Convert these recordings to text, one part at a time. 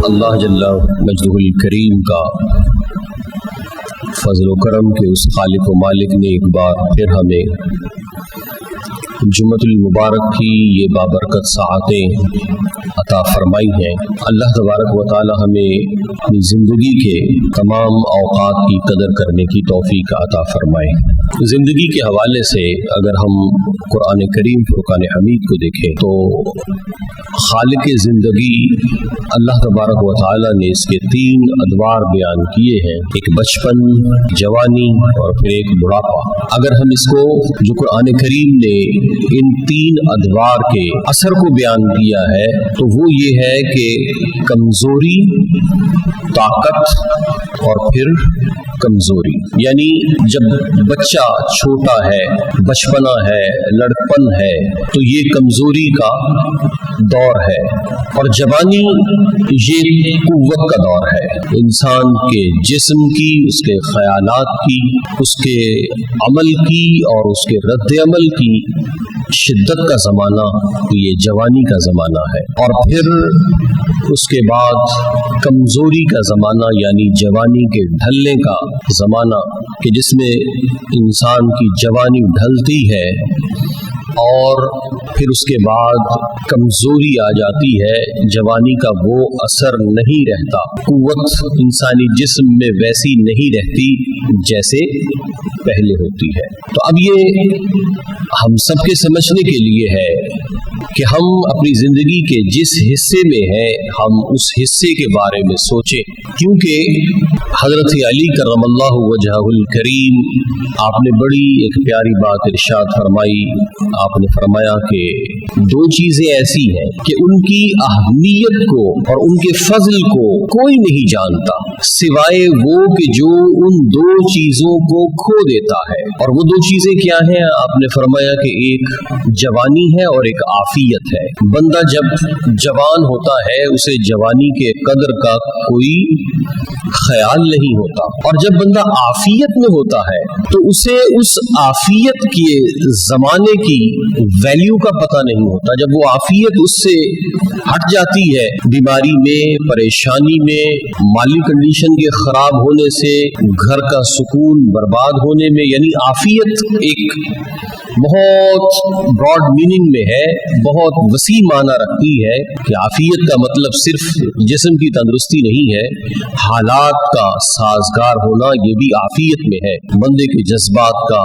اللہ جل مجدہ الکریم کا فضل و کرم کے اس خالق و مالک نے ایک بار پھر ہمیں جمعۃ المبارک کی یہ بابرکت ساعتیں عطا فرمائی ہیں۔ اللہ تبارک و تعالی ہمیں اپنی زندگی کے تمام اوقات کی قدر کرنے کی توفیق عطا فرمائے۔ زندگی کے حوالے سے اگر ہم قرآن کریم فرقان حمید کو دیکھیں تو خالق زندگی اللہ تبارک و تعالی نے اس کے 3 ادوار بیان کیے ہیں، ایک بچپن، جوانی اور پھر ایک بڑھاپا۔ اگر ہم اس کو جو قرآن کریم نے ان 3 ادوار کے اثر کو بیان کیا ہے تو وہ یہ ہے کہ کمزوری، طاقت اور پھر کمزوری، یعنی جب بچہ چھوٹا ہے، بچپنا ہے، لڑکپن ہے تو یہ کمزوری کا دور ہے، اور جوانی یہ قوت کا دور ہے، انسان کے جسم کی، اس کے خیالات کی، اس کے عمل کی اور اس کے رد عمل کی شدت کا زمانہ یہ جوانی کا زمانہ ہے، اور پھر اس کے بعد کمزوری کا زمانہ یعنی جوانی کے ڈھلنے کا زمانہ کہ جس میں انسان کی جوانی ڈھلتی ہے اور پھر اس کے بعد کمزوری آ جاتی ہے، جوانی کا وہ اثر نہیں رہتا، قوت انسانی جسم میں ویسی نہیں رہتی جیسے پہلے ہوتی ہے۔ تو اب یہ ہم سب کے سمجھنے کے لیے ہے کہ ہم اپنی زندگی کے جس حصے میں ہیں ہم اس حصے کے بارے میں سوچیں، کیونکہ حضرت علی کرم اللہ وجہہ الکریم آپ نے بڑی ایک پیاری بات ارشاد فرمائی۔ آپ نے فرمایا کہ 2 چیزیں ایسی ہیں کہ ان کی اہمیت کو اور ان کے فضل کو کوئی نہیں جانتا سوائے وہ کہ جو ان 2 چیزوں کو کھو دیتا ہے، اور وہ 2 چیزیں کیا ہیں؟ آپ نے فرمایا کہ ایک جوانی ہے اور ایک عافیت ہے۔ بندہ جب جوان ہوتا ہے اسے جوانی کے قدر کا کوئی خیال نہیں ہوتا، اور جب بندہ عافیت میں ہوتا ہے تو اسے اس عافیت کے زمانے کی ویلیو کا پتہ نہیں ہوتا۔ جب وہ عافیت اس سے ہٹ جاتی ہے، بیماری میں، پریشانی میں، مالی کنڈیشن کے خراب ہونے سے، گھر کا سکون برباد ہونے میں، یعنی عافیت ایک بہت براڈ میننگ میں ہے، بہت وسیع معنی رکھتی ہے کہ عافیت کا مطلب صرف جسم کی تندرستی نہیں ہے، حالات کا سازگار ہونا یہ بھی عافیت میں ہے، بندے کے جذبات کا،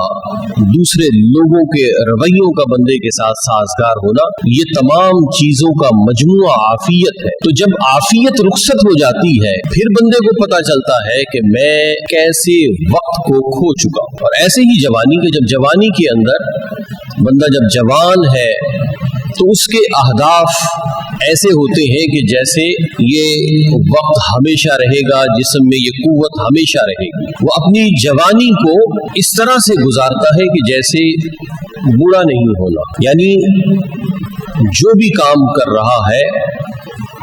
دوسرے لوگوں کے رویوں کا بندے کے ساتھ سازگار ہونا، یہ تمام چیزوں کا مجموعہ عافیت ہے۔ تو جب عافیت رخصت ہو جاتی ہے پھر بندے کو پتہ چلتا ہے کہ میں کیسے وقت کو کھو چکا ہوں، اور ایسے ہی جوانی کے جب جوانی کے اندر بندہ جب جوان ہے تو اس کے اہداف ایسے ہوتے ہیں کہ جیسے یہ وقت ہمیشہ رہے گا، جسم میں یہ قوت ہمیشہ رہے گی، وہ اپنی جوانی کو اس طرح سے گزارتا ہے کہ جیسے بوڑھا نہیں ہونا، یعنی جو بھی کام کر رہا ہے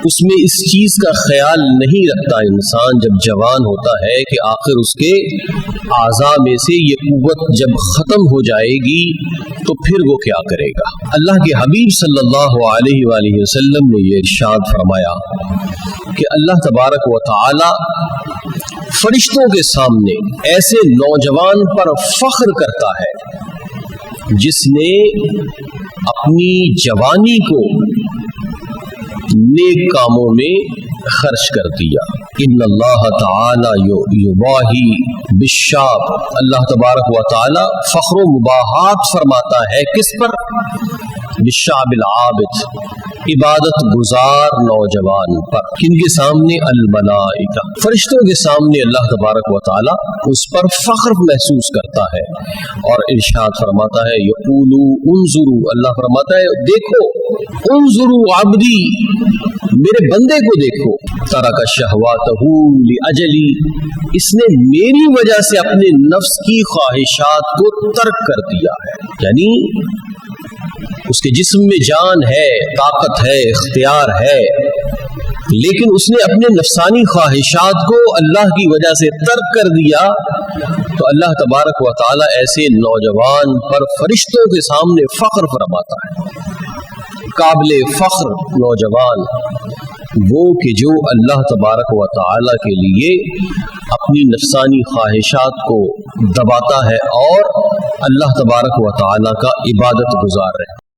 اس میں اس چیز کا خیال نہیں رکھتا انسان جب جوان ہوتا ہے کہ آخر اس کے اعضاء میں سے یہ قوت جب ختم ہو جائے گی تو پھر وہ کیا کرے گا۔ اللہ کے حبیب صلی اللہ علیہ وآلہ وسلم نے یہ ارشاد فرمایا کہ اللہ تبارک و تعالی فرشتوں کے سامنے ایسے نوجوان پر فخر کرتا ہے جس نے اپنی جوانی کو نیک کاموں میں خرچ کر دیا۔ ان اللہ تعالی یباہی بالشاب، اللہ تبارک و تعالی فخر و مباحات فرماتا ہے کس پر؟ بالشاب العابد، عبادت گزار نوجوان پر۔ کن کے سامنے؟ الملائکہ، فرشتوں کے سامنے اللہ تبارک و تعالی اس پر فخر محسوس کرتا ہے، اور ارشاد فرماتا ہے یقولو انظروا، اللہ فرماتا ہے دیکھو، انظروا عبدی، میرے بندے کو دیکھو، ترک شہواتہ لاجلی، اس نے میری وجہ سے اپنے نفس کی خواہشات کو ترک کر دیا ہے، یعنی اس کے جسم میں جان ہے، طاقت ہے، اختیار ہے، لیکن اس نے اپنے نفسانی خواہشات کو اللہ کی وجہ سے ترک کر دیا، تو اللہ تبارک و تعالی ایسے نوجوان پر فرشتوں کے سامنے فخر فرماتا ہے، قابل فخر نوجوان وہ کہ جو اللہ تبارک و تعالی کے لیے اپنی نفسانی خواہشات کو دباتا ہے اور اللہ تبارک و تعالی کا عبادت گزار ہے۔